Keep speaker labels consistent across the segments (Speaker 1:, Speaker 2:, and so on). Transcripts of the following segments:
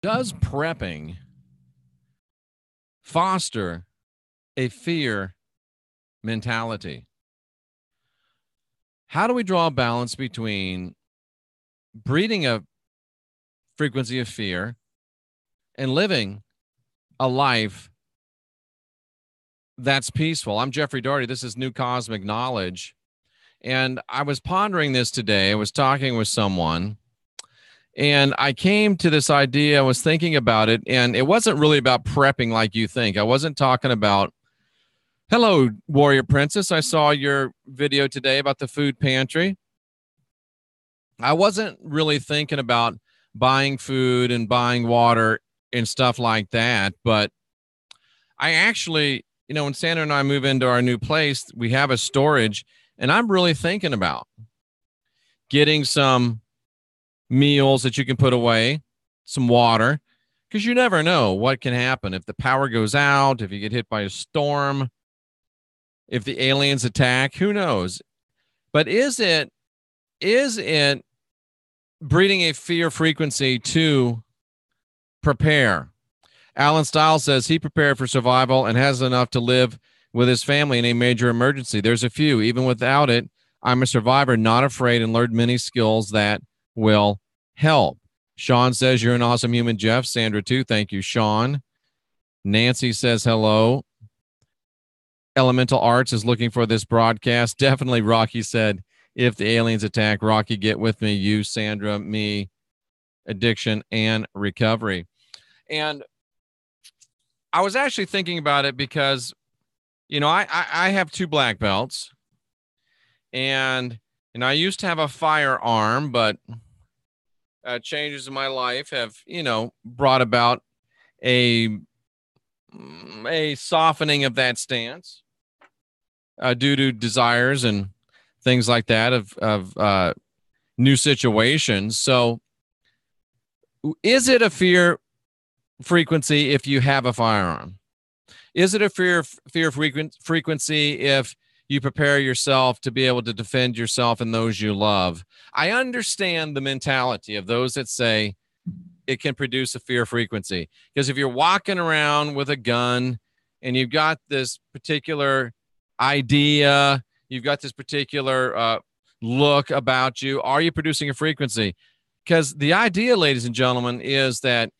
Speaker 1: Does prepping foster a fear mentality? How do we draw a balance between breeding a frequency of fear and living a life that's peaceful? I'm Jeffrey Doherty. This is New Cosmic Knowledge. And I was pondering this today. I was talking with someone, and I came to this idea. I was thinking about it, and it wasn't really about prepping like you think. I wasn't talking about, hello, Warrior Princess. I saw your video today about the food pantry. I wasn't really thinking about buying food and buying water and stuff like that. But I actually, when Sandra and I move into our new place, we have a storage, and I'm really thinking about getting some meals that you can put away, some water, because you never know what can happen. If the power goes out, if you get hit by a storm, if the aliens attack, who knows? But is it breeding a fear frequency to prepare? Alan Stiles says he prepared for survival and has enough to live with his family in a major emergency. There's a few. Even without it, I'm a survivor, not afraid, and learned many skills that will help. Sean says you're an awesome human, Jeff. Sandra, too. Thank you, Sean. Nancy says hello. Elemental Arts is looking for this broadcast. Definitely, Rocky said, if the aliens attack, Rocky, get with me. You, Sandra, me, addiction, and recovery. And I was actually thinking about it because, I have 2 black belts. And I used to have a firearm, but changes in my life have, brought about a softening of that stance due to desires and things like that of new situations. So is it a fear frequency if you have a firearm? Is it a fear frequency if you prepare yourself to be able to defend yourself and those you love? I understand the mentality of those that say it can produce a fear frequency, because if you're walking around with a gun and you've got this particular idea, you've got this particular look about you, are you producing a frequency? Because the idea, ladies and gentlemen, is that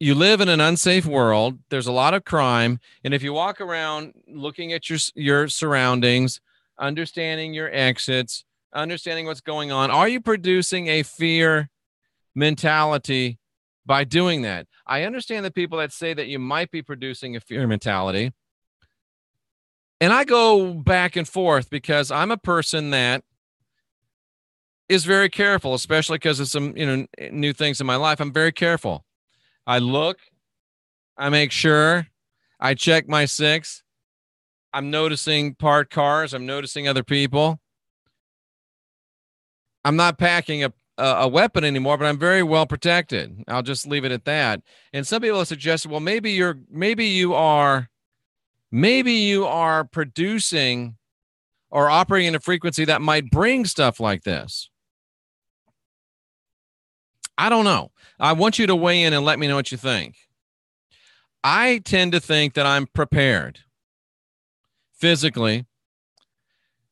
Speaker 1: you live in an unsafe world. There's a lot of crime. And if you walk around looking at your surroundings, understanding your exits, understanding what's going on, are you producing a fear mentality by doing that? I understand the people that say that you might be producing a fear mentality. And I go back and forth because I'm a person that is very careful, especially because of some, new things in my life. I'm very careful. I look, I make sure, I check my 6. I'm noticing parked cars. I'm noticing other people. I'm not packing a weapon anymore, but I'm very well protected. I'll just leave it at that. And some people have suggested, well, maybe you are producing or operating in a frequency that might bring stuff like this. I don't know. I want you to weigh in and let me know what you think. I tend to think that I'm prepared physically.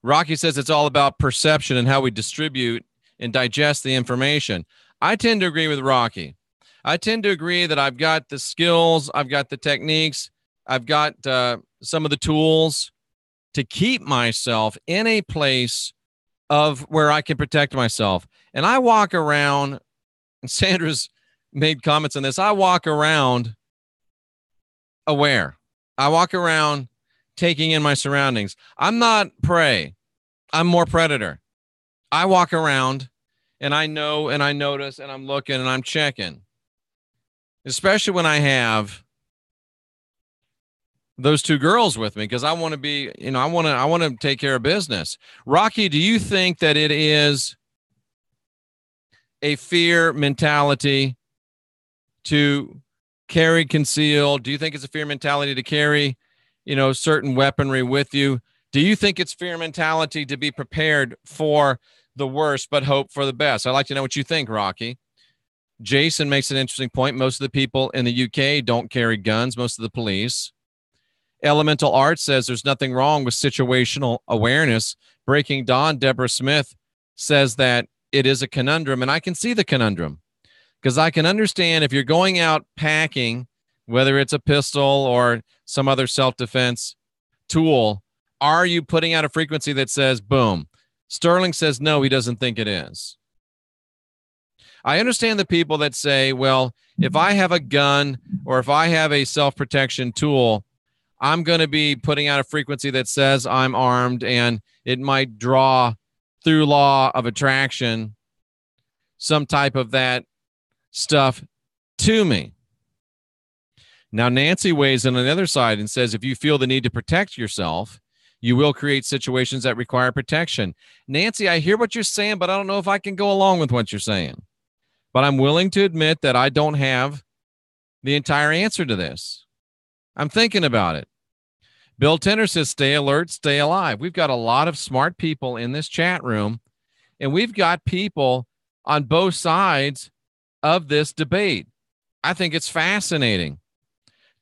Speaker 1: Rocky says it's all about perception and how we distribute and digest the information. I tend to agree with Rocky. I tend to agree that I've got the skills, I've got the techniques, I've got some of the tools to keep myself in a place of where I can protect myself. And I walk around, and Sandra's made comments on this, I walk around aware. I walk around taking in my surroundings. I'm not prey. I'm more predator. I walk around and I know and I notice and I'm looking and I'm checking, especially when I have those 2 girls with me, because I want to be, I want to take care of business. Rocky, do you think that it is a fear mentality to carry concealed? Do you think it's a fear mentality to carry, certain weaponry with you? Do you think it's fear mentality to be prepared for the worst but hope for the best? I'd like to know what you think, Rocky. Jason makes an interesting point. Most of the people in the UK don't carry guns, most of the police. Elemental Art says there's nothing wrong with situational awareness. Breaking Dawn, Deborah Smith says that it is a conundrum, and I can see the conundrum because I can understand if you're going out packing, whether it's a pistol or some other self-defense tool, are you putting out a frequency that says boom? Sterling says no, he doesn't think it is. I understand the people that say, well, if I have a gun or if I have a self-protection tool, I'm going to be putting out a frequency that says I'm armed, and it might draw through law of attraction some type of that stuff to me. Now, Nancy weighs in on the other side and says, if you feel the need to protect yourself, you will create situations that require protection. Nancy, I hear what you're saying, but I don't know if I can go along with what you're saying. But I'm willing to admit that I don't have the entire answer to this. I'm thinking about it. Bill Tenner says, stay alert, stay alive. We've got a lot of smart people in this chat room, and we've got people on both sides of this debate. I think it's fascinating.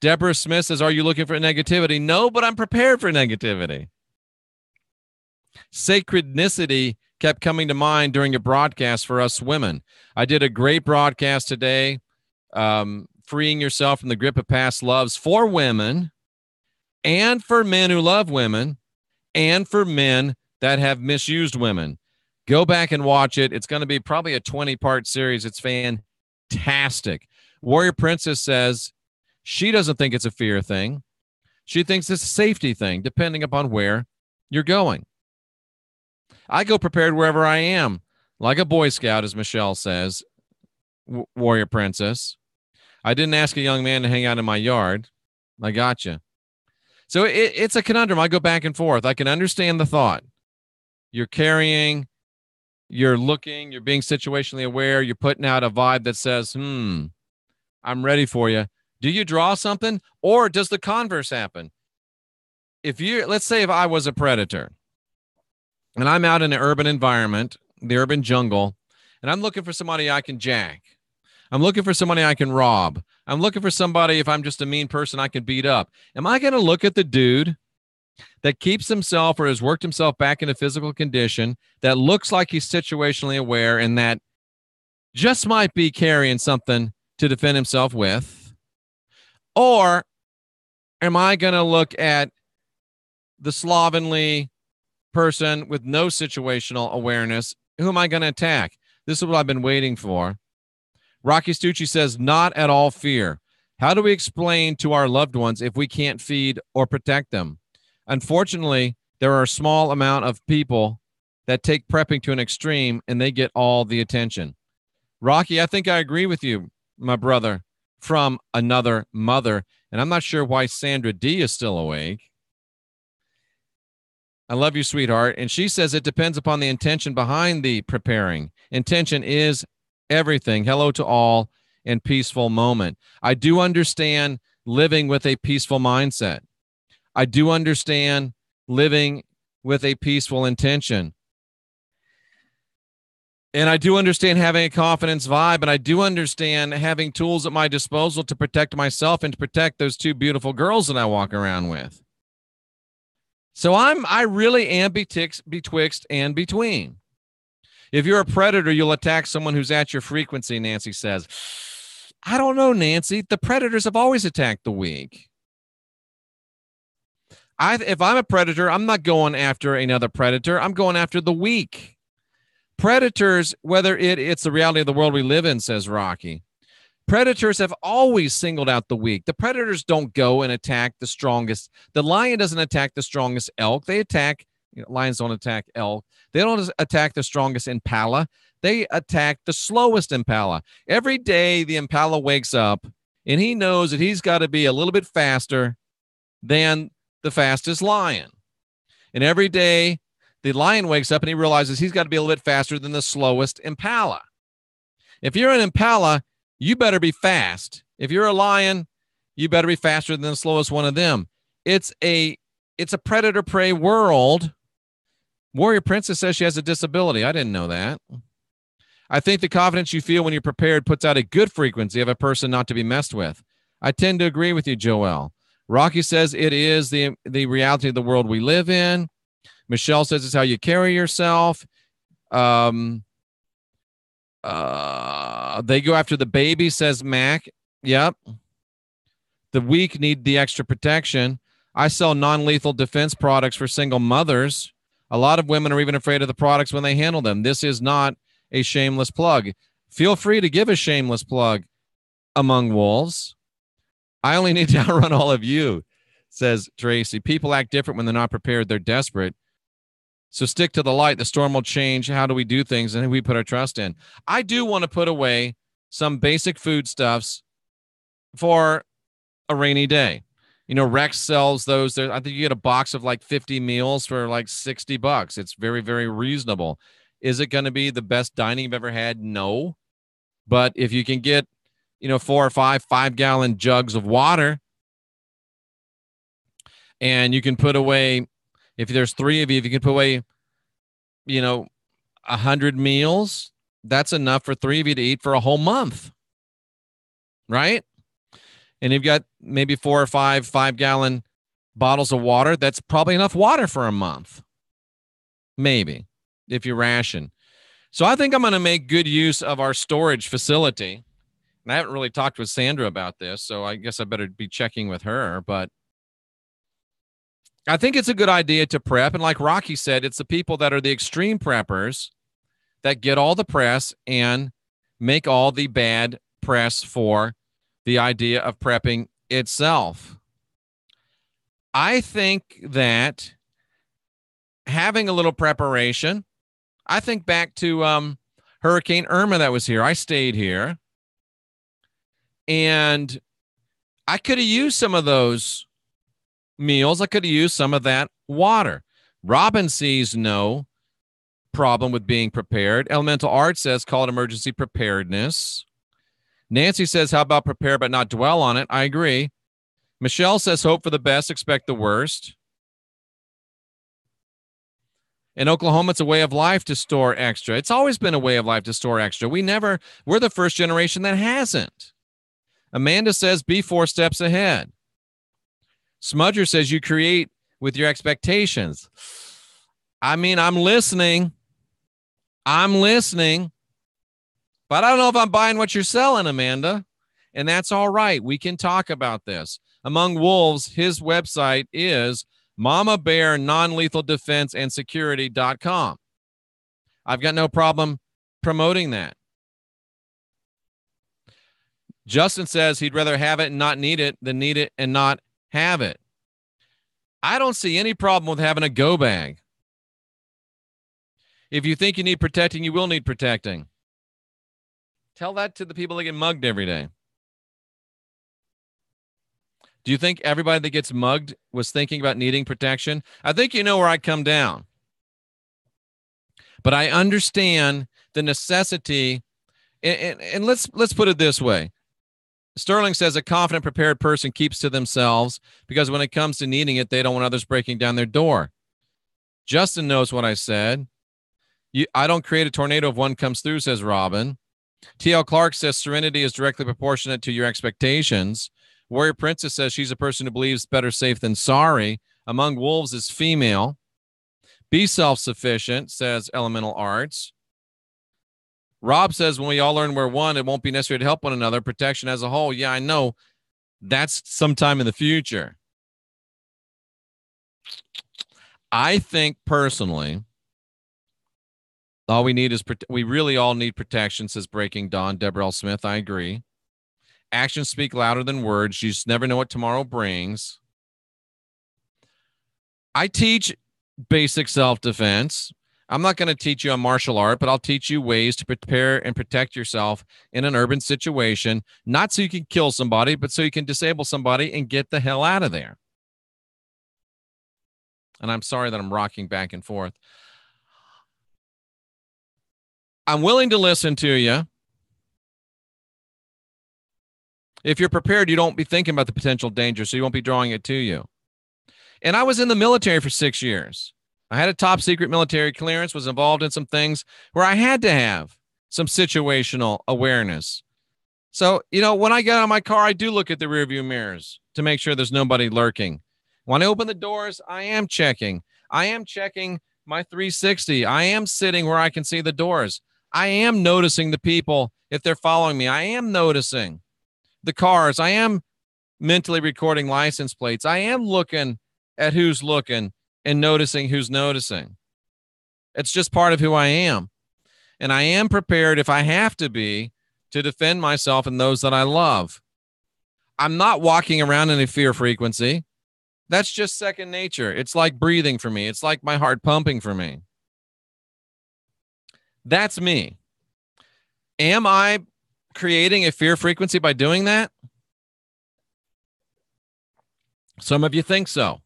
Speaker 1: Deborah Smith says, are you looking for negativity? No, but I'm prepared for negativity. Sacrednicity kept coming to mind during a broadcast for us women. I did a great broadcast today, freeing yourself from the grip of past loves for women and for men who love women and for men that have misused women. Go back and watch it. It's going to be probably a 20-part series. It's fantastic. Warrior Princess says she doesn't think it's a fear thing. She thinks it's a safety thing, depending upon where you're going. I go prepared wherever I am, like a Boy Scout, as Michelle says, Warrior Princess. I didn't ask a young man to hang out in my yard. I got you. So it's a conundrum. I go back and forth. I can understand the thought. You're carrying, you're looking, you're being situationally aware, you're putting out a vibe that says, I'm ready for you. Do you draw something, or does the converse happen? Let's say if I was a predator and I'm out in an urban environment, the urban jungle, and I'm looking for somebody I can jack. I'm looking for somebody I can rob. I'm looking for somebody, if I'm just a mean person, I can beat up. Am I going to look at the dude that keeps himself or has worked himself back into physical condition, that looks like he's situationally aware and that just might be carrying something to defend himself with? Or am I going to look at the slovenly person with no situational awareness? Who am I going to attack? This is what I've been waiting for. Rocky Stucci says, not at all fear. How do we explain to our loved ones if we can't feed or protect them? Unfortunately, there are a small amount of people that take prepping to an extreme and they get all the attention. Rocky, I think I agree with you, my brother, from another mother. And I'm not sure why Sandra D is still awake. I love you, sweetheart. And she says it depends upon the intention behind the preparing. Intention is everything. Hello to all and peaceful moment. I do understand living with a peaceful mindset. I do understand living with a peaceful intention. And I do understand having a confidence vibe, and I do understand having tools at my disposal to protect myself and to protect those two beautiful girls that I walk around with. So I really am betwixt and between. If you're a predator, you'll attack someone who's at your frequency, Nancy says. I don't know, Nancy. The predators have always attacked the weak. If I'm a predator, I'm not going after another predator. I'm going after the weak. Predators, whether it's the reality of the world we live in, says Rocky, predators have always singled out the weak. The predators don't go and attack the strongest. The lion doesn't attack the strongest elk. They attack, lions don't attack elk. They don't attack the strongest impala. They attack the slowest impala. Every day the impala wakes up and he knows that he's got to be a little bit faster than the fastest lion. And every day the lion wakes up and he realizes he's got to be a little bit faster than the slowest impala. If you're an impala, you better be fast. If you're a lion, you better be faster than the slowest one of them. It's a predator-prey world. Warrior Princess says she has a disability. I didn't know that. I think the confidence you feel when you're prepared puts out a good frequency of a person not to be messed with. I tend to agree with you, Joel. Rocky says it is the reality of the world we live in. Michelle says it's how you carry yourself. They go after the baby, says Mac. Yep. The weak need the extra protection. I sell non-lethal defense products for single mothers. A lot of women are even afraid of the products when they handle them. This is not a shameless plug. Feel free to give a shameless plug among wolves. I only need to outrun all of you, says Tracy. People act different when they're not prepared. They're desperate. So stick to the light. The storm will change. How do we do things? And who we put our trust in. I do want to put away some basic foodstuffs for a rainy day. You know, Rex sells those. There, I think you get a box of like 50 meals for like $60. It's very, very reasonable. Is it going to be the best dining you've ever had? No. But if you can get, 4 or 5 gallon jugs of water, and you can put away, if there's 3 of you, if you can put away, 100 meals, that's enough for 3 of you to eat for a whole month. Right? And you've got maybe 4 or 5 gallon bottles of water. That's probably enough water for a month. Maybe, if you ration. So I think I'm going to make good use of our storage facility. And I haven't really talked with Sandra about this, so I guess I better be checking with her. But I think it's a good idea to prep. And like Rocky said, it's the people that are the extreme preppers that get all the press and make all the bad press for the idea of prepping itself. I think that having a little preparation, I think back to Hurricane Irma that was here. I stayed here, and I could have used some of those meals. I could have used some of that water. Robin sees no problem with being prepared. Elemental Art says call it emergency preparedness. Nancy says, how about prepare but not dwell on it? I agree. Michelle says, hope for the best, expect the worst. In Oklahoma, it's a way of life to store extra. It's always been a way of life to store extra. We're the first generation that hasn't. Amanda says, be 4 steps ahead. Smudger says, you create with your expectations. I mean, I'm listening. But I don't know if I'm buying what you're selling, Amanda. And that's all right. We can talk about this. Among Wolves, his website is Mama Bear Non-Lethal Defense and Security.com. I've got no problem promoting that. Justin says he'd rather have it and not need it than need it and not have it. I don't see any problem with having a go bag. If you think you need protecting, you will need protecting. Tell that to the people that get mugged every day. Do you think everybody that gets mugged was thinking about needing protection? I think you know where I come down. But I understand the necessity, and let's put it this way. Sterling says a confident, prepared person keeps to themselves because when it comes to needing it, they don't want others breaking down their door. Justin knows what I said. I don't create a tornado if one comes through, says Robin. T.L. Clark says serenity is directly proportionate to your expectations. Warrior Princess says she's a person who believes better safe than sorry. Among Wolves is female. Be self-sufficient, says Elemental Arts. Rob says when we all learn we're one, it won't be necessary to help one another. Protection as a whole. Yeah, I know. That's sometime in the future. I think personally, all we need is we really all need protection, says Breaking Dawn. Deborah L. Smith, I agree. Actions speak louder than words. You just never know what tomorrow brings. I teach basic self-defense. I'm not going to teach you a martial art, but I'll teach you ways to prepare and protect yourself in an urban situation, not so you can kill somebody, but so you can disable somebody and get the hell out of there. And I'm sorry that I'm rocking back and forth. I'm willing to listen to you. If you're prepared, you don't be thinking about the potential danger, so you won't be drawing it to you. And I was in the military for 6 years. I had a top secret military clearance, was involved in some things where I had to have some situational awareness. So, you know, when I get out of my car, I do look at the rearview mirrors to make sure there's nobody lurking. When I open the doors, I am checking. I am checking my 360. I am sitting where I can see the doors. I am noticing the people if they're following me. I am noticing the cars. I am mentally recording license plates. I am looking at who's looking and noticing who's noticing. It's just part of who I am. And I am prepared, if I have to be, to defend myself and those that I love. I'm not walking around in a fear frequency. That's just second nature. It's like breathing for me. It's like my heart pumping for me. That's me. Am I creating a fear frequency by doing that? Some of you think so.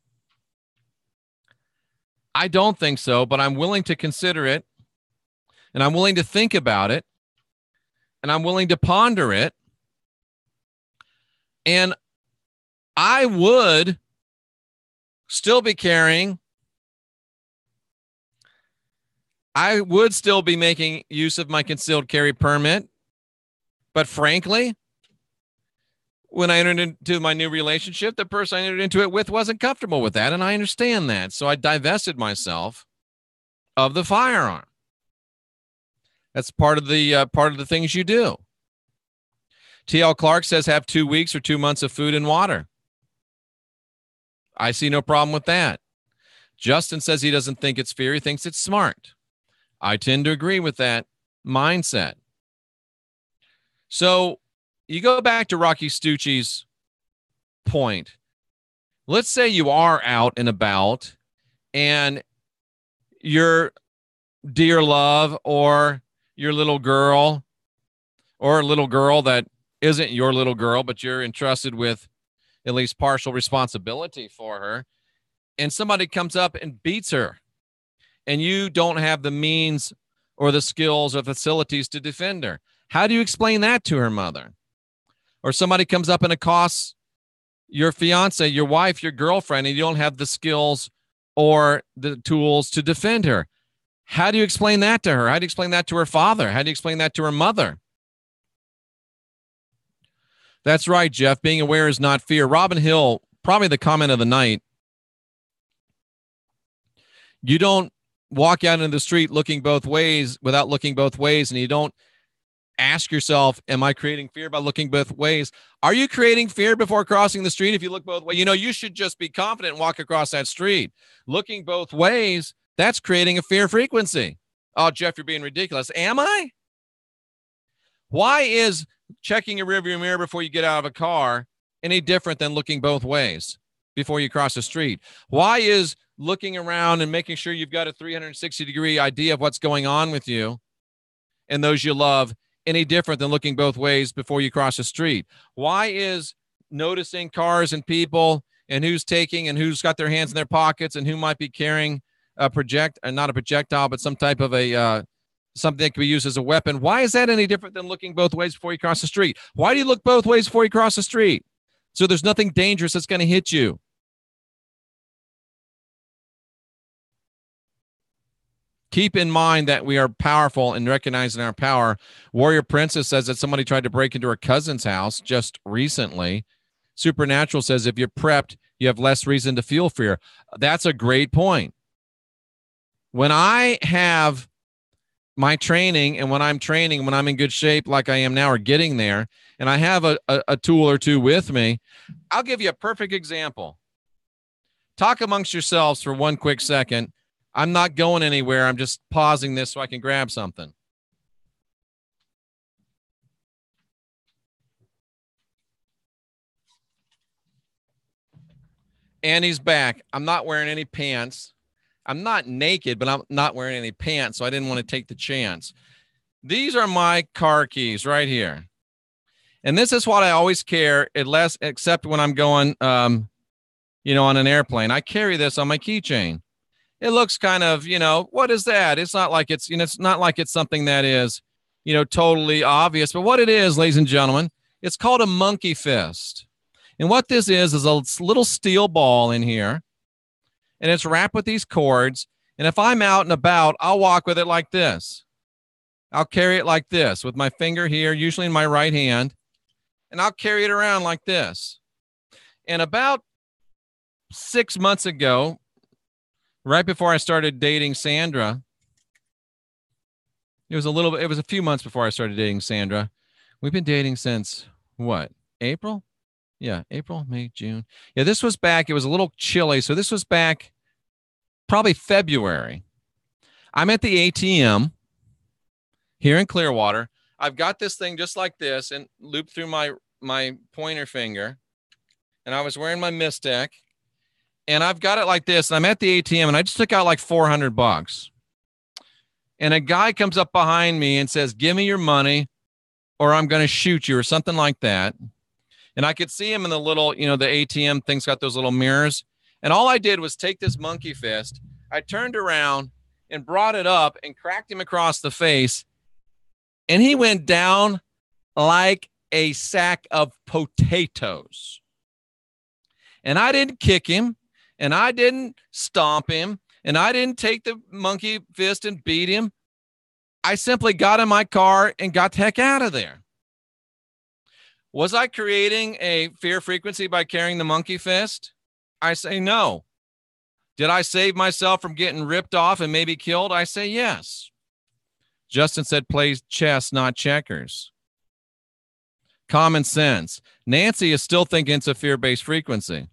Speaker 1: I don't think so, but I'm willing to consider it, and I'm willing to think about it, and I'm willing to ponder it. And I would still be carrying. I would still be making use of my concealed carry permit. But frankly, when I entered into my new relationship, the person I entered into it with wasn't comfortable with that, and I understand that. So I divested myself of the firearm. That's part of the things you do. T.L. Clark says have 2 weeks or 2 months of food and water. I see no problem with that. Justin says he doesn't think it's fear. He thinks it's smart. I tend to agree with that mindset. So you go back to Rocky Stucci's point. Let's say you are out and about and your dear love or your little girl or a little girl that isn't your little girl, but you're entrusted with at least partial responsibility for her, and somebody comes up and beats her, and you don't have the means or the skills or facilities to defend her. How do you explain that to her mother? Or somebody comes up and accosts your fiance, your wife, your girlfriend, and you don't have the skills or the tools to defend her. How do you explain that to her? How do you explain that to her father? How do you explain that to her mother? That's right, Jeff. Being aware is not fear. Robin Hill, probably the comment of the night. You don't walk out into the street looking both ways without looking both ways, and you don't ask yourself, am I creating fear by looking both ways? Are you creating fear before crossing the street if you look both ways? You know, you should just be confident and walk across that street. Looking both ways, that's creating a fear frequency. Oh, Jeff, you're being ridiculous. Am I? Why is checking your rearview mirror before you get out of a car any different than looking both ways before you cross the street? Why is looking around and making sure you've got a 360-degree idea of what's going on with you and those you love any different than looking both ways before you cross the street? Why is noticing cars and people and who's taking and who's got their hands in their pockets and who might be carrying not a projectile, but some type of a something that can be used as a weapon? Why is that any different than looking both ways before you cross the street? Why do you look both ways before you cross the street? So there's nothing dangerous that's going to hit you. Keep in mind that we are powerful and recognizing our power. Warrior Princess says that somebody tried to break into her cousin's house just recently. Supernatural says if you're prepped, you have less reason to feel fear. That's a great point. When I have my training and when I'm training, when I'm in good shape like I am now or getting there, and I have a tool or two with me, I'll give you a perfect example. Talk amongst yourselves for one quick second. I'm not going anywhere. I'm just pausing this so I can grab something. Annie's back. I'm not wearing any pants. I'm not naked, but I'm not wearing any pants, so I didn't want to take the chance. These are my car keys right here. And this is what I always carry, except when I'm going, on an airplane. I carry this on my keychain. It looks kind of, what is that? It's not like it's not like it's something that is, totally obvious. But what it is, ladies and gentlemen, it's called a monkey fist. And what this is a little steel ball in here. And it's wrapped with these cords. And if I'm out and about, I'll walk with it like this. I'll carry it like this with my finger here, usually in my right hand, and I'll carry it around like this. And about 6 months ago, right before I started dating Sandra, it was a few months before I started dating Sandra. We've been dating since what? April? Yeah, April, May, June. Yeah, this was back. It was a little chilly. So this was back probably February. I'm at the ATM here in Clearwater. I've got this thing just like this and looped through my pointer finger. And I was wearing my MYSTECH. And I've got it like this. And I'm at the ATM and I just took out like $400. And a guy comes up behind me and says, "Give me your money or I'm going to shoot you," or something like that. And I could see him in the little, the ATM thing's got those little mirrors. And all I did was take this monkey fist. I turned around and brought it up and cracked him across the face. And he went down like a sack of potatoes. And I didn't kick him, and I didn't stomp him, and I didn't take the monkey fist and beat him. I simply got in my car and got the heck out of there. Was I creating a fear frequency by carrying the monkey fist? I say no. Did I save myself from getting ripped off and maybe killed? I say yes. Justin said, "Play chess, not checkers." Common sense. Nancy is still thinking it's a fear-based frequency.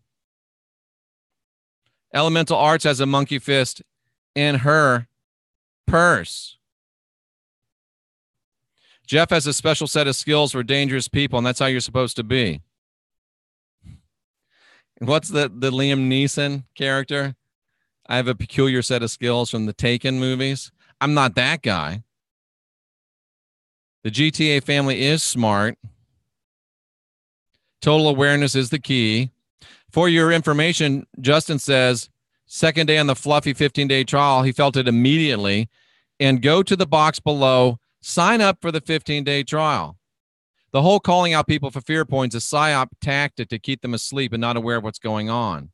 Speaker 1: Elemental Arts has a monkey fist in her purse. Jeff has a special set of skills for dangerous people, and that's how you're supposed to be. What's the Liam Neeson character? I have a peculiar set of skills from the Taken movies. I'm not that guy. The GTA family is smart. Total awareness is the key. For your information, Justin says, second day on the fluffy 15-day trial, he felt it immediately. And go to the box below, sign up for the 15-day trial. The whole calling out people for fear points is a psyop tactic to keep them asleep and not aware of what's going on.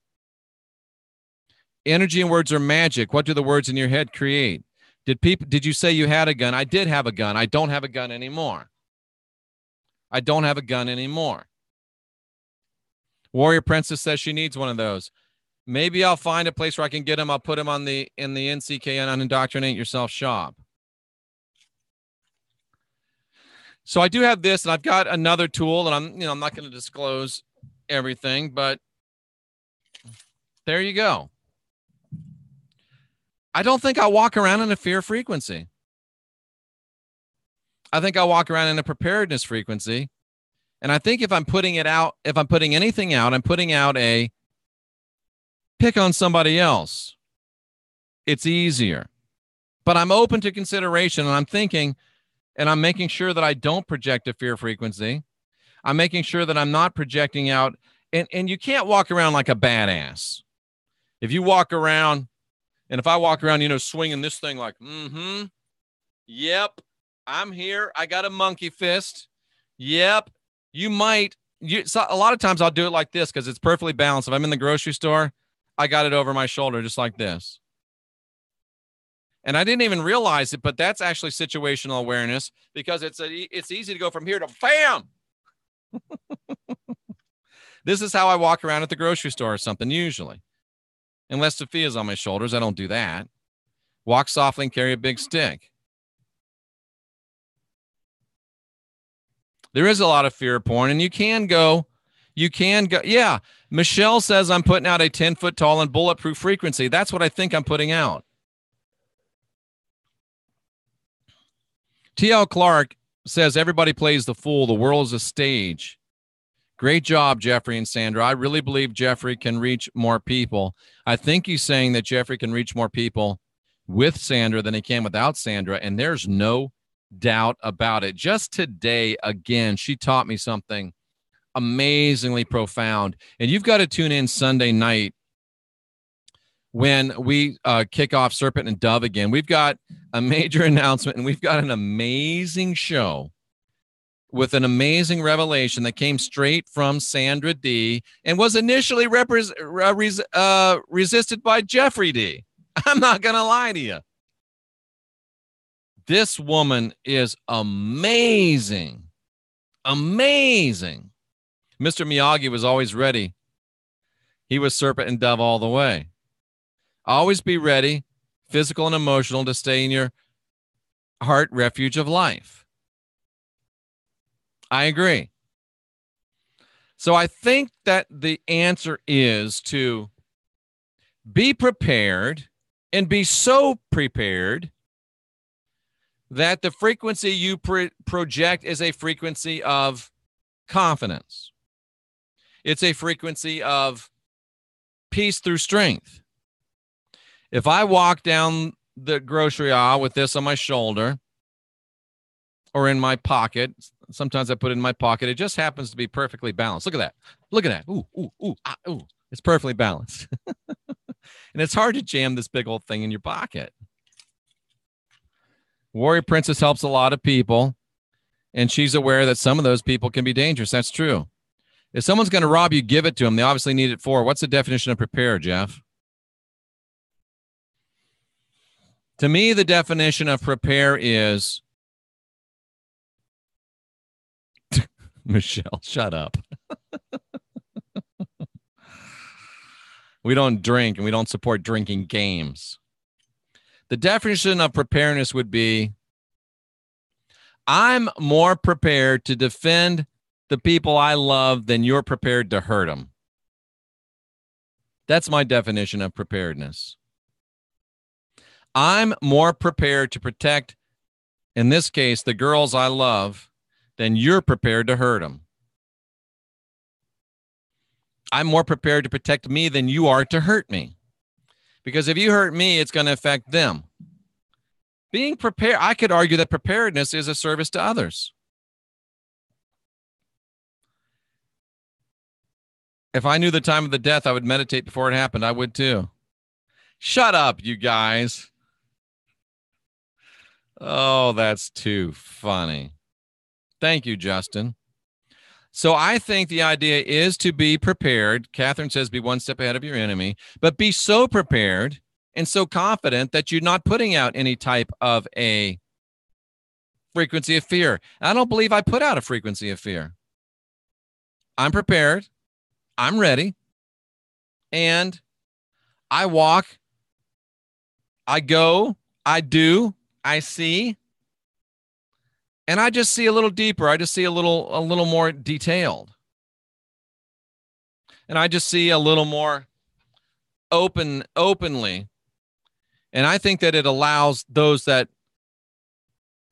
Speaker 1: Energy and words are magic. What do the words in your head create? Did you say you had a gun? I did have a gun. I don't have a gun anymore. I don't have a gun anymore. Warrior Princess says she needs one of those. Maybe I'll find a place where I can get them. I'll put them in the NCK and Unindoctrinate Yourself shop. So I do have this, and I've got another tool, and I'm not going to disclose everything, but there you go. I don't think I'll walk around in a fear frequency. I think I'll walk around in a preparedness frequency. And I think if I'm putting anything out, I'm putting out a pick on somebody else. It's easier. But I'm open to consideration, and I'm thinking, and I'm making sure that I don't project a fear frequency. I'm making sure that I'm not projecting out. And you can't walk around like a badass. If you walk around, and if I walk around, swinging this thing like, yep, I'm here. I got a monkey fist. Yep. You might. So a lot of times I'll do it like this because it's perfectly balanced. If I'm in the grocery store, I got it over my shoulder just like this. And I didn't even realize it, but that's actually situational awareness because it's easy to go from here to bam. This is how I walk around at the grocery store or something usually. Unless Sophia's on my shoulders, I don't do that. Walk softly and carry a big stick. There is a lot of fear porn, and you can go. Yeah, Michelle says I'm putting out a 10-foot tall and bulletproof frequency. That's what I think I'm putting out. T.L. Clark says everybody plays the fool. The world is a stage. Great job, Jeffrey and Sandra. I really believe Jeffrey can reach more people. I think he's saying that Jeffrey can reach more people with Sandra than he can without Sandra, and there's no doubt about it. Just today, again, she taught me something amazingly profound. And you've got to tune in Sunday night when we kick off Serpent and Dove again. We've got a major announcement, and we've got an amazing show with an amazing revelation that came straight from Sandra D. and was initially resisted by Jeffrey D. I'm not going to lie to you. This woman is amazing. Amazing. Mr. Miyagi was always ready. He was serpent and dove all the way. Always be ready, physical and emotional, to stay in your heart refuge of life. I agree. So I think that the answer is to be prepared and be so prepared that the frequency you project is a frequency of confidence. It's a frequency of peace through strength. If I walk down the grocery aisle with this on my shoulder or in my pocket, sometimes I put it in my pocket, it just happens to be perfectly balanced. Look at that. Look at that. Ooh, ooh, ooh, ah, ooh. It's perfectly balanced. And it's hard to jam this big old thing in your pocket. Warrior Princess helps a lot of people, and she's aware that some of those people can be dangerous. That's true. If someone's going to rob you, give it to them. They obviously need it for. What's the definition of prepare, Jeff? To me, the definition of prepare is... Michelle, shut up. We don't drink, and we don't support drinking games. The definition of preparedness would be, I'm more prepared to defend the people I love than you're prepared to hurt them. That's my definition of preparedness. I'm more prepared to protect, in this case, the girls I love, than you're prepared to hurt them. I'm more prepared to protect me than you are to hurt me. Because if you hurt me, it's going to affect them. Being prepared, I could argue that preparedness is a service to others. If I knew the time of the death, I would meditate before it happened. I would too. Shut up, you guys. Oh, that's too funny. Thank you, Justin. So I think the idea is to be prepared. Catherine says be one step ahead of your enemy, but be so prepared and so confident that you're not putting out any type of a frequency of fear. I don't believe I put out a frequency of fear. I'm prepared. I'm ready. And I walk. I go. I do. I see. And I just see a little deeper. I just see a little more detailed. And I just see a little more openly. And I think that it allows those that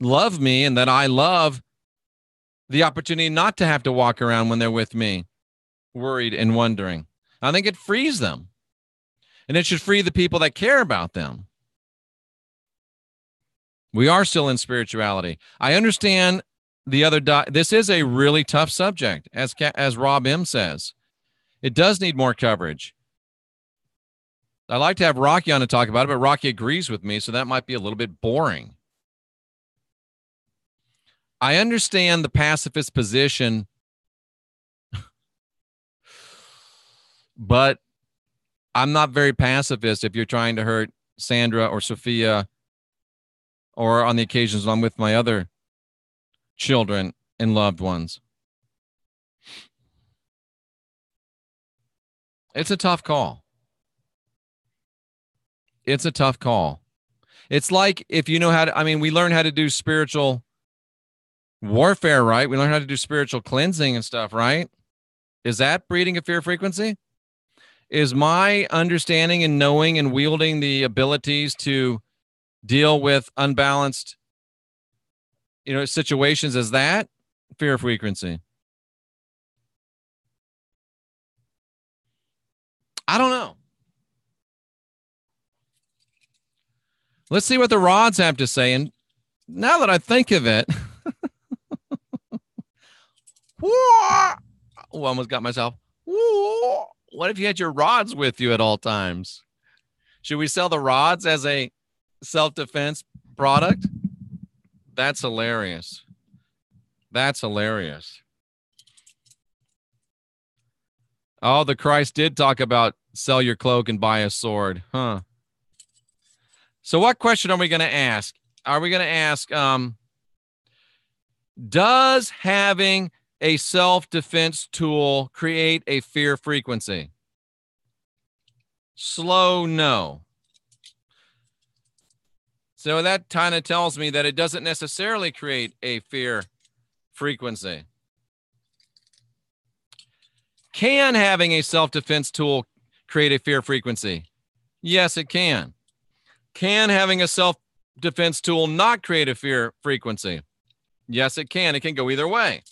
Speaker 1: love me and that I love the opportunity not to have to walk around when they're with me, worried and wondering. I think it frees them. And it should free the people that care about them. We are still in spirituality. I understand the other. This is a really tough subject, as Rob M. says. It does need more coverage. I'd like to have Rocky on to talk about it, but Rocky agrees with me, so that might be a little bit boring. I understand the pacifist position, but I'm not very pacifist if you're trying to hurt Sandra or Sophia, or on the occasions when I'm with my other children and loved ones. It's a tough call. It's a tough call. It's like if you know how to, we learn how to do spiritual warfare, right? We learn how to do spiritual cleansing and stuff, right? Is that breeding a fear frequency? Is my understanding and knowing and wielding the abilities to deal with unbalanced, situations, as that fear frequency? I don't know. Let's see what the rods have to say. And now that I think of it, almost got myself. What if you had your rods with you at all times? Should we sell the rods as a self-defense product? That's hilarious. That's hilarious. Oh, the Christ did talk about sell your cloak and buy a sword, huh? So what question are we going to ask? Are we going to ask, does having a self-defense tool create a fear frequency? Slow no. So that kind of tells me that it doesn't necessarily create a fear frequency. Can having a self-defense tool create a fear frequency? Yes, it can. Can having a self-defense tool not create a fear frequency? Yes, it can. It can go either way.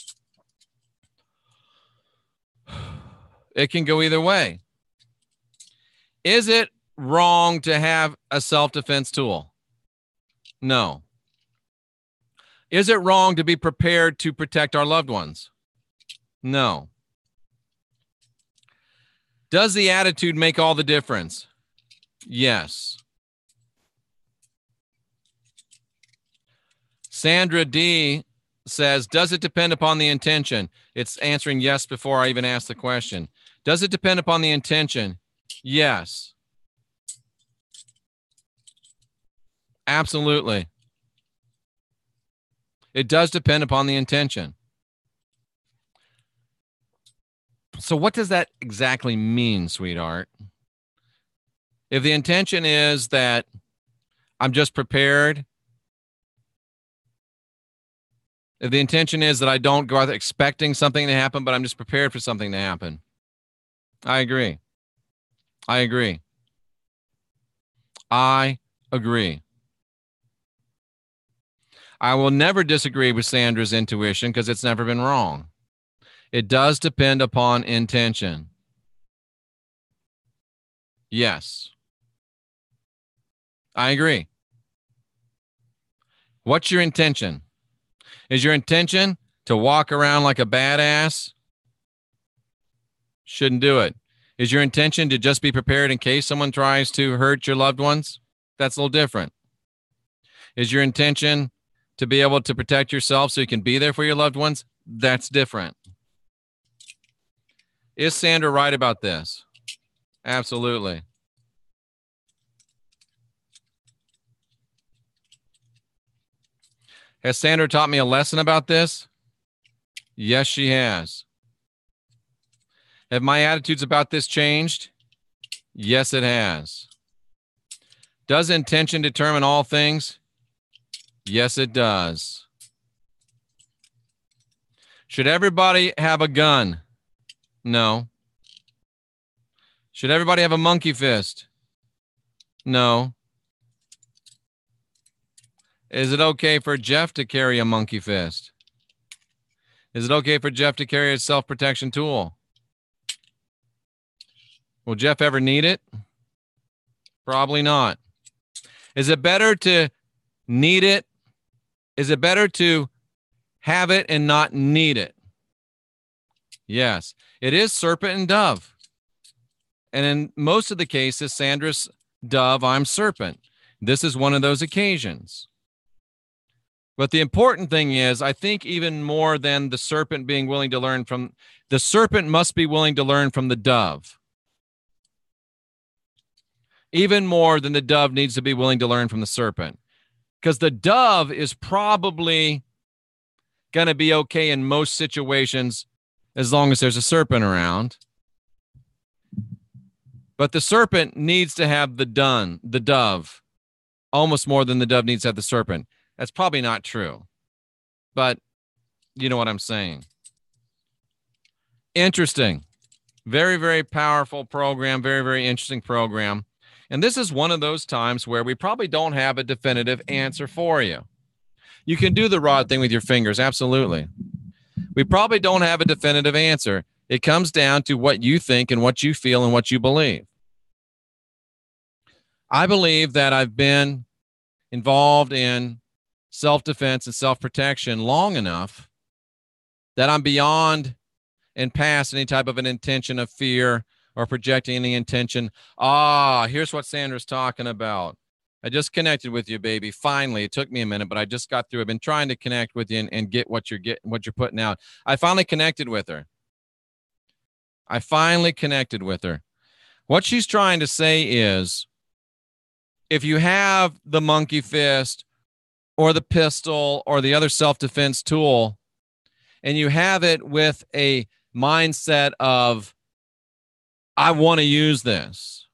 Speaker 1: It can go either way. Is it wrong to have a self-defense tool? No. Is it wrong to be prepared to protect our loved ones? No. Does the attitude make all the difference? Yes. Sandra D says, does it depend upon the intention? It's answering yes before I even ask the question. Does it depend upon the intention? Yes. Absolutely. It does depend upon the intention. So what does that exactly mean, sweetheart? If the intention is that I'm just prepared, if the intention is that I don't go out expecting something to happen, but I'm just prepared for something to happen, I agree. I agree. I agree. I will never disagree with Sandra's intuition because it's never been wrong. It does depend upon intention. Yes. I agree. What's your intention? Is your intention to walk around like a badass? Shouldn't do it. Is your intention to just be prepared in case someone tries to hurt your loved ones? That's a little different. Is your intention to be able to protect yourself so you can be there for your loved ones? That's different. Is Sandra right about this? Absolutely. Has Sandra taught me a lesson about this? Yes, she has. Have my attitudes about this changed? Yes, it has. Does intention determine all things? Yes, it does. Should everybody have a gun? No. Should everybody have a monkey fist? No. Is it okay for Jeff to carry a monkey fist? Is it okay for Jeff to carry a self-protection tool? Will Jeff ever need it? Probably not. Is it better to need it? Is it better to have it and not need it? Yes. It is serpent and dove. And in most of the cases, Sandra's dove, I'm serpent. This is one of those occasions. But the important thing is, I think even more than the serpent being willing to learn from, the serpent must be willing to learn from the dove. Even more than the dove needs to be willing to learn from the serpent. Because the dove is probably going to be okay in most situations as long as there's a serpent around. But the serpent needs to have the dove, almost more than the dove needs to have the serpent. That's probably not true, but you know what I'm saying. Interesting. Very, very powerful program. Very, very interesting program. And this is one of those times where we probably don't have a definitive answer for you. You can do the rod thing with your fingers. Absolutely. We probably don't have a definitive answer. It comes down to what you think and what you feel and what you believe. I believe that I've been involved in self-defense and self-protection long enough that I'm beyond and past any type of an intention of fear or projecting any intention. Here's what Sandra's talking about. I just connected with you, baby. Finally, it took me a minute, but I just got through. I've been trying to connect with you and get what you're putting out. I finally connected with her. What she's trying to say is, if you have the monkey fist or the pistol or the other self-defense tool, and you have it with a mindset of, I want to use this.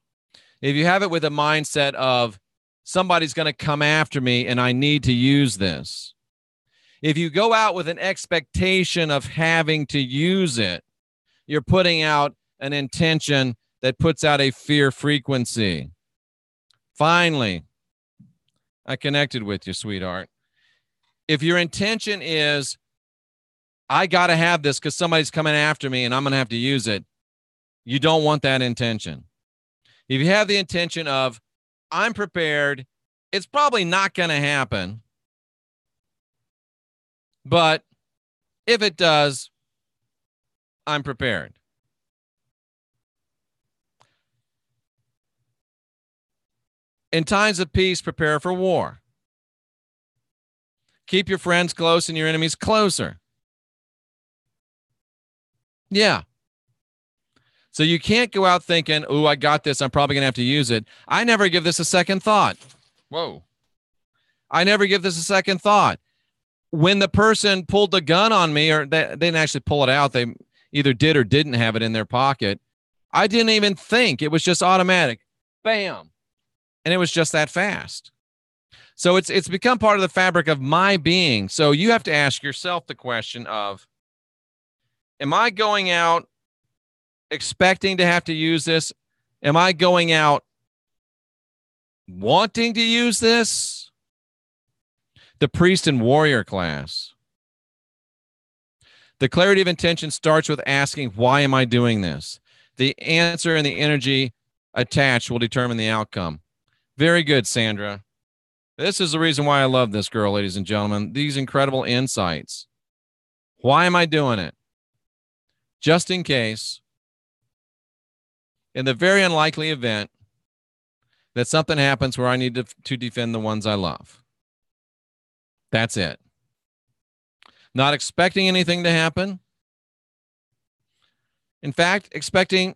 Speaker 1: If you have it with a mindset of, somebody's going to come after me and I need to use this. If you go out with an expectation of having to use it, you're putting out an intention that puts out a fear frequency. Finally, I connected with you, sweetheart. If your intention is, I got to have this because somebody's coming after me and I'm going to have to use it, you don't want that intention. If you have the intention of, I'm prepared, it's probably not going to happen, but if it does, I'm prepared. In times of peace, prepare for war. Keep your friends close and your enemies closer. Yeah. So you can't go out thinking, oh, I got this, I'm probably going to have to use it. I never give this a second thought. Whoa. I never give this a second thought. When the person pulled the gun on me, or they didn't actually pull it out, they either did or didn't have it in their pocket, I didn't even think. It was just automatic. Bam. And it was just that fast. So it's become part of the fabric of my being. So you have to ask yourself the question of, am I going out expecting to have to use this? Am I going out wanting to use this? The priest and warrior class. The clarity of intention starts with asking, why am I doing this? The answer and the energy attached will determine the outcome. Very good, Sandra. This is the reason why I love this girl, ladies and gentlemen. These incredible insights. Why am I doing it? Just in case, in the very unlikely event that something happens where I need to defend the ones I love. That's it. Not expecting anything to happen. In fact, expecting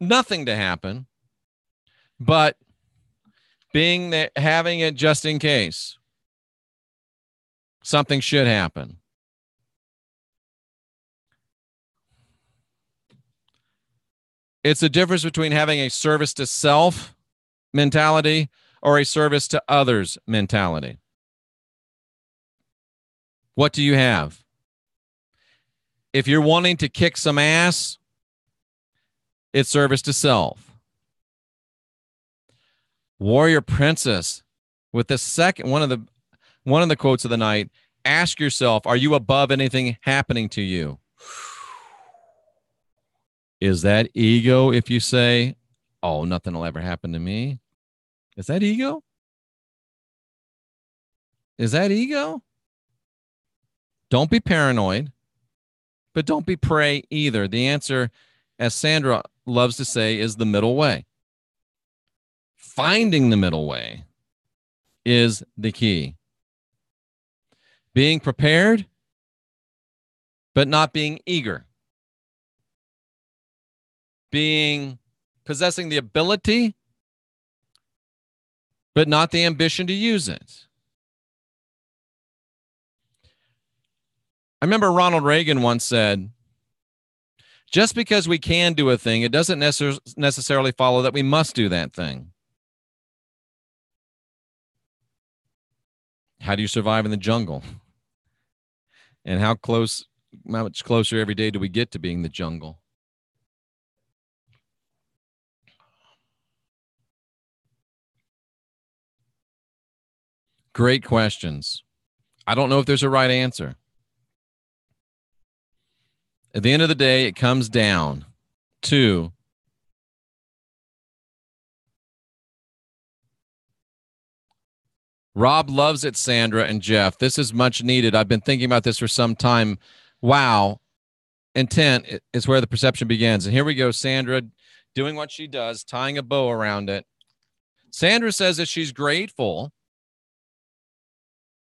Speaker 1: nothing to happen, but being there, having it just in case something should happen. It's the difference between having a service to self mentality or a service to others mentality. What do you have? If you're wanting to kick some ass, it's service to self. Warrior Princess, with the second one of the quotes of the night, ask yourself, are you above anything happening to you? Is that ego if you say, oh, nothing will ever happen to me? Is that ego? Is that ego? Don't be paranoid, but don't be prey either. The answer, as Sandra loves to say, is the middle way. Finding the middle way is the key. Being prepared, but not being eager. Possessing the ability, but not the ambition to use it. I remember Ronald Reagan once said, just because we can do a thing, it doesn't necessarily follow that we must do that thing. How do you survive in the jungle? And how much closer every day do we get to being the jungle? Great questions. I don't know if there's a right answer. At the end of the day, it comes down to Rob loves it, Sandra and Jeff. This is much needed. I've been thinking about this for some time. Wow. Intent is where the perception begins. And here we go, Sandra doing what she does, tying a bow around it. Sandra says that she's grateful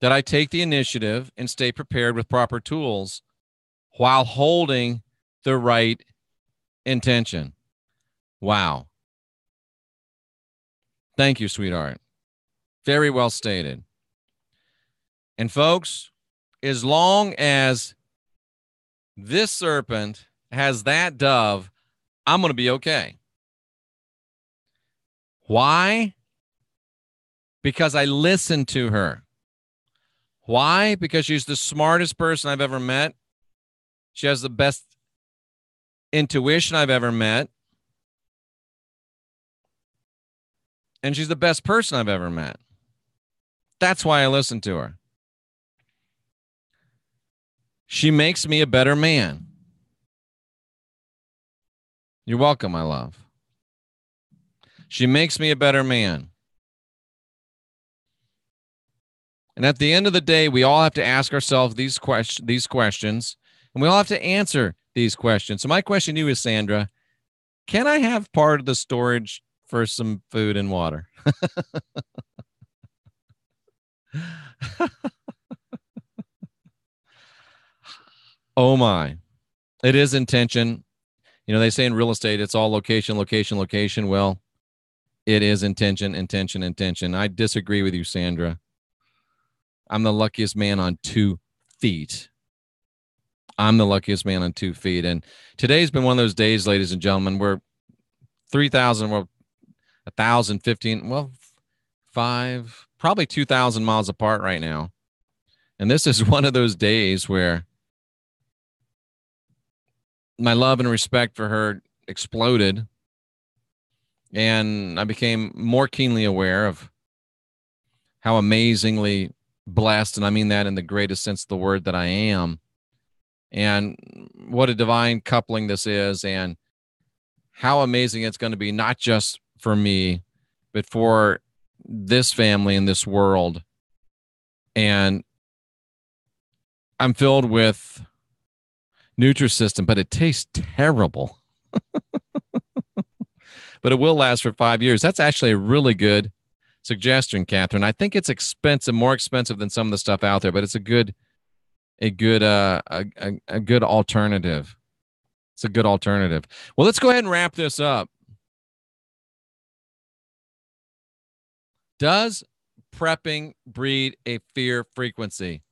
Speaker 1: that I take the initiative and stay prepared with proper tools while holding the right intention. Wow. Thank you, sweetheart. Very well stated. And folks, as long as this serpent has that dove, I'm going to be okay. Why? Because I listened to her. Why? Because she's the smartest person I've ever met. She has the best intuition I've ever met. And she's the best person I've ever met. That's why I listened to her. She makes me a better man. You're welcome, my love. She makes me a better man. And at the end of the day, we all have to ask ourselves these questions, and we all have to answer these questions. So my question to you is, Sandra, can I have part of the storage for some food and water? Oh, my. It is intention. You know, they say in real estate, it's all location, location, location. Well, it is intention, intention, intention. I disagree with you, Sandra. I'm the luckiest man on 2 feet. I'm the luckiest man on 2 feet. And today's been one of those days, ladies and gentlemen, where 3,000, well, 1,000, 15, well, 5, probably 2,000 miles apart right now. And this is one of those days where my love and respect for her exploded. And I became more keenly aware of how amazingly blessed, and I mean that in the greatest sense of the word, that I am, and what a divine coupling this is, and how amazing it's going to be, not just for me, but for this family and this world. And I'm filled with Nutrisystem, but it tastes terrible. But it will last for 5 years. That's actually a really good suggestion, Catherine. I think it's expensive, more expensive than some of the stuff out there, but it's a good alternative. It's a good alternative. Well, let's go ahead and wrap this up. Does prepping breed a fear frequency?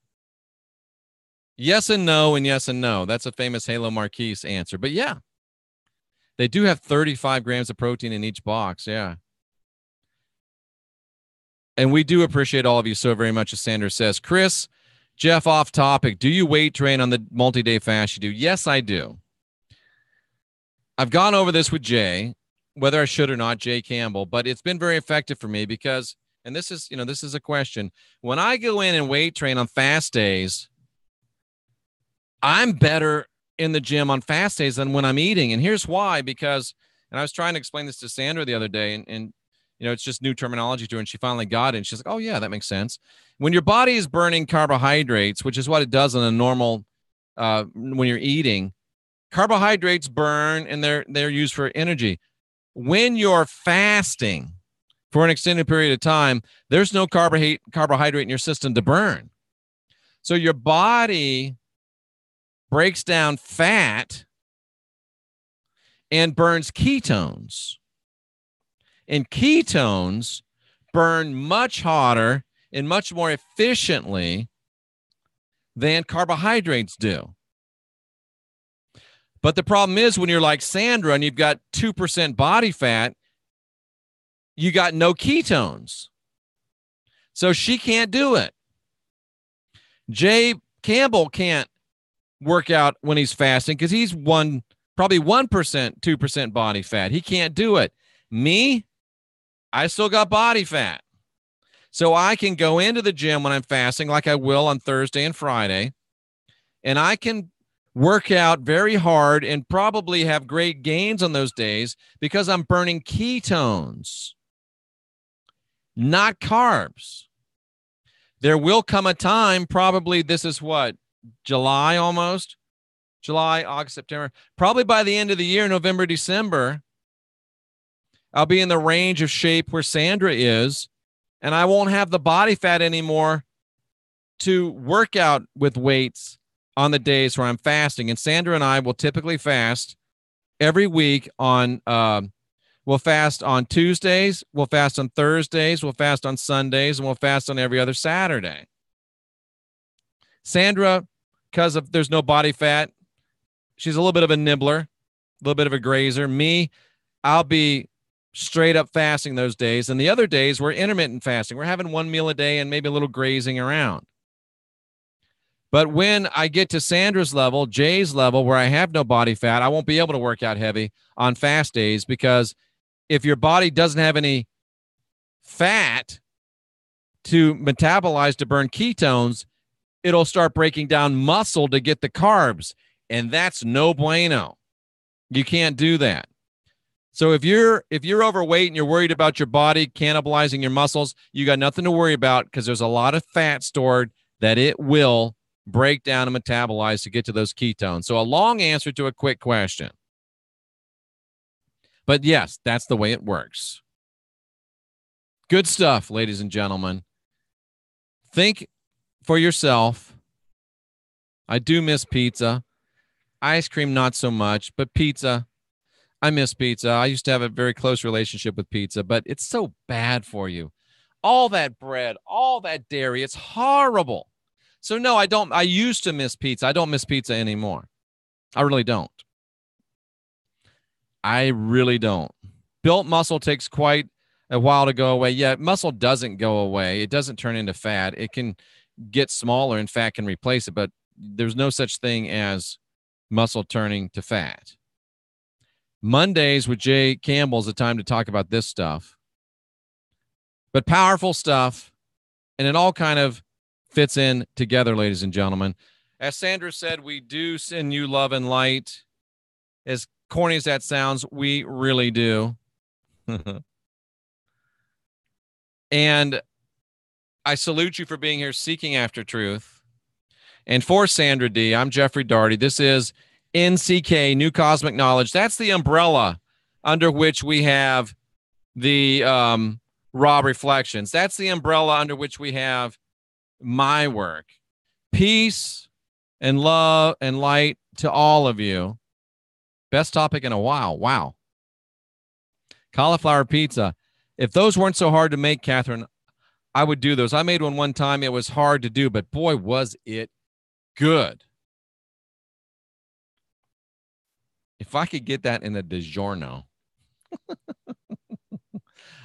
Speaker 1: Yes and no, and yes and no. That's a famous Halo Marquise answer. But yeah, they do have 35 grams of protein in each box. Yeah. And we do appreciate all of you so very much, as Sandra says. Chris, Jeff, off topic. Do you weight train on the multi-day fast you do? Yes, I do. I've gone over this with Jay, whether I should or not, Jay Campbell, but it's been very effective for me because, and this is a question. When I go in and weight train on fast days, I'm better in the gym on fast days than when I'm eating. And here's why, because, and I was trying to explain this to Sandra the other day, and it's just new terminology to her, and she finally got it. And she's like, oh, yeah, that makes sense. When your body is burning carbohydrates, which is what it does on a normal, when you're eating, carbohydrates burn, and they're used for energy. When you're fasting for an extended period of time, there's no carbohydrate in your system to burn. So your body breaks down fat and burns ketones. And ketones burn much hotter and much more efficiently than carbohydrates do. But the problem is, when you're like Sandra and you've got 2% body fat, you got no ketones. So she can't do it. Jay Campbell can't work out when he's fasting because he's probably 1%, 2% body fat. He can't do it. Me, I still got body fat. So I can go into the gym when I'm fasting, like I will on Thursday and Friday, and I can work out very hard and probably have great gains on those days because I'm burning ketones, not carbs. There will come a time, probably this is what, July almost? July, August, September. Probably by the end of the year, November, December, I'll be in the range of shape where Sandra is, and I won't have the body fat anymore to work out with weights on the days where I'm fasting. And Sandra and I will typically fast every week on, we'll fast on Tuesdays, we'll fast on Thursdays, we'll fast on Sundays, and we'll fast on every other Saturday. Sandra, because of there's no body fat, she's a little bit of a nibbler, a little bit of a grazer. Me, I'll be straight up fasting those days. And the other days, we're intermittent fasting. We're having one meal a day and maybe a little grazing around. But when I get to Sandra's level, Jay's level, where I have no body fat, I won't be able to work out heavy on fast days, because if your body doesn't have any fat to metabolize to burn ketones, it'll start breaking down muscle to get the carbs. And that's no bueno. You can't do that. So if you're overweight and you're worried about your body cannibalizing your muscles, you got nothing to worry about, because there's a lot of fat stored that it will break down and metabolize to get to those ketones. So a long answer to a quick question. But yes, that's the way it works. Good stuff, ladies and gentlemen. Think for yourself. I do miss pizza. Ice cream, not so much, but pizza. I miss pizza. I used to have a very close relationship with pizza, but it's so bad for you. All that bread, all that dairy, it's horrible. So no, I don't. I used to miss pizza. I don't miss pizza anymore. I really don't. I really don't. Built muscle takes quite a while to go away. Yeah, muscle doesn't go away. It doesn't turn into fat. It can get smaller and fat can replace it, but there's no such thing as muscle turning to fat. Mondays with Jay Campbell is the time to talk about this stuff. But powerful stuff, and it all kind of fits in together, ladies and gentlemen. As Sandra said, we do send you love and light. As corny as that sounds, we really do. And I salute you for being here seeking after truth. And for Sandra D., I'm Jeffrey Daugherty. This is NCK, New Cosmic Knowledge. That's the umbrella under which we have the Raw Reflections. That's the umbrella under which we have my work. Peace and love and light to all of you. Best topic in a while. Wow. Cauliflower pizza. If those weren't so hard to make, Catherine, I would do those. I made one time. It was hard to do, but boy, was it good. If I could get that in a DiGiorno,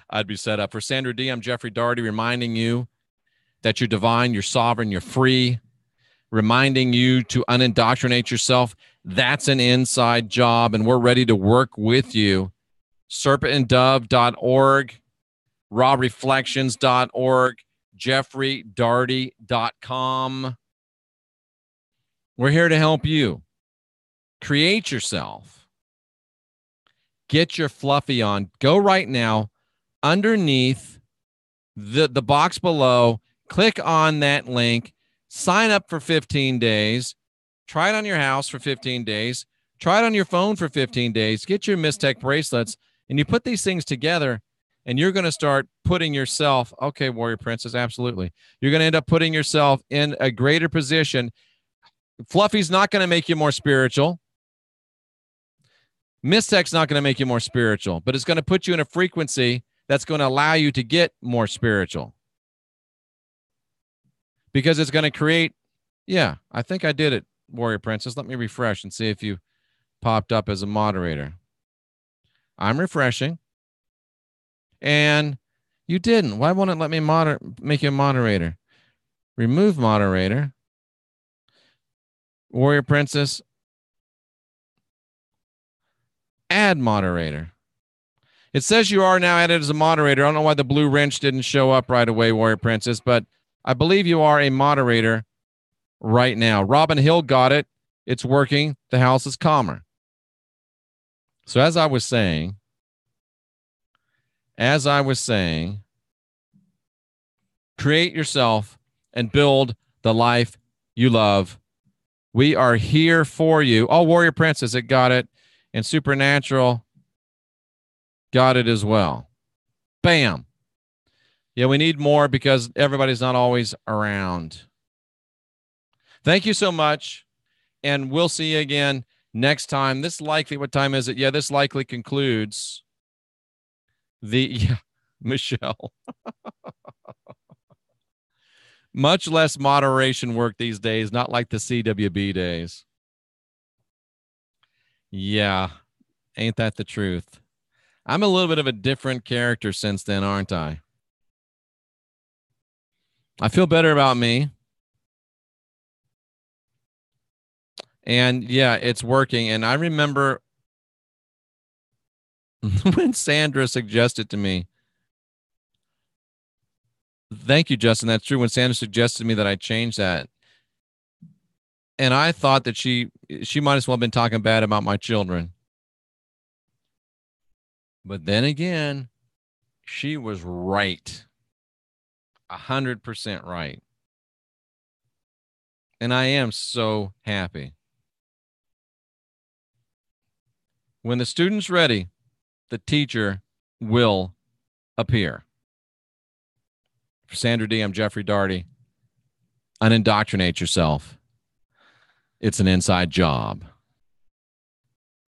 Speaker 1: I'd be set up. For Sandra D., I'm Jeffrey Daugherty, reminding you that you're divine, you're sovereign, you're free, reminding you to unindoctrinate yourself. That's an inside job, and we're ready to work with you. serpentanddove.org, rawreflections.org, jeffreydaugherty.com. We're here to help you. Create yourself. Get your fluffy on. Go right now underneath the box below. Click on that link. Sign up for 15 days. Try it on your house for 15 days. Try it on your phone for 15 days. Get your MYSTECH bracelets. And you put these things together, and you're going to start putting yourself, okay, Warrior Princess, absolutely. You're going to end up putting yourself in a greater position. Fluffy's not going to make you more spiritual. MYSTECH's not going to make you more spiritual, but it's going to put you in a frequency that's going to allow you to get more spiritual. Because it's going to create, yeah, I think I did it, Warrior Princess. Let me refresh and see if you popped up as a moderator. I'm refreshing. And you didn't. Why won't it let me make you a moderator? Remove moderator. Warrior Princess. Add moderator. It says you are now added as a moderator. I don't know why the blue wrench didn't show up right away, Warrior Princess, but I believe you are a moderator right now. Robin Hill got it. It's working. The house is calmer. So as I was saying, create yourself and build the life you love. We are here for you. Oh, Warrior Princess, it got it. And Supernatural got it as well. Bam. Yeah, we need more because everybody's not always around. Thank you so much. And we'll see you again next time. This likely, what time is it? Yeah, this likely concludes Michelle. Much less moderation work these days, not like the CWB days. Yeah, ain't that the truth? I'm a little bit of a different character since then, aren't I? I feel better about me. And yeah, it's working. And I remember when Sandra suggested to me, thank you, Justin. That's true. When Sandra suggested to me that I change that, and I thought that she might as well have been talking bad about my children. But then again, she was right. 100% right. And I am so happy. When the student's ready, the teacher will appear. For Sandra D, I'm Jeffrey Daugherty. Unindoctrinate yourself. It's an inside job.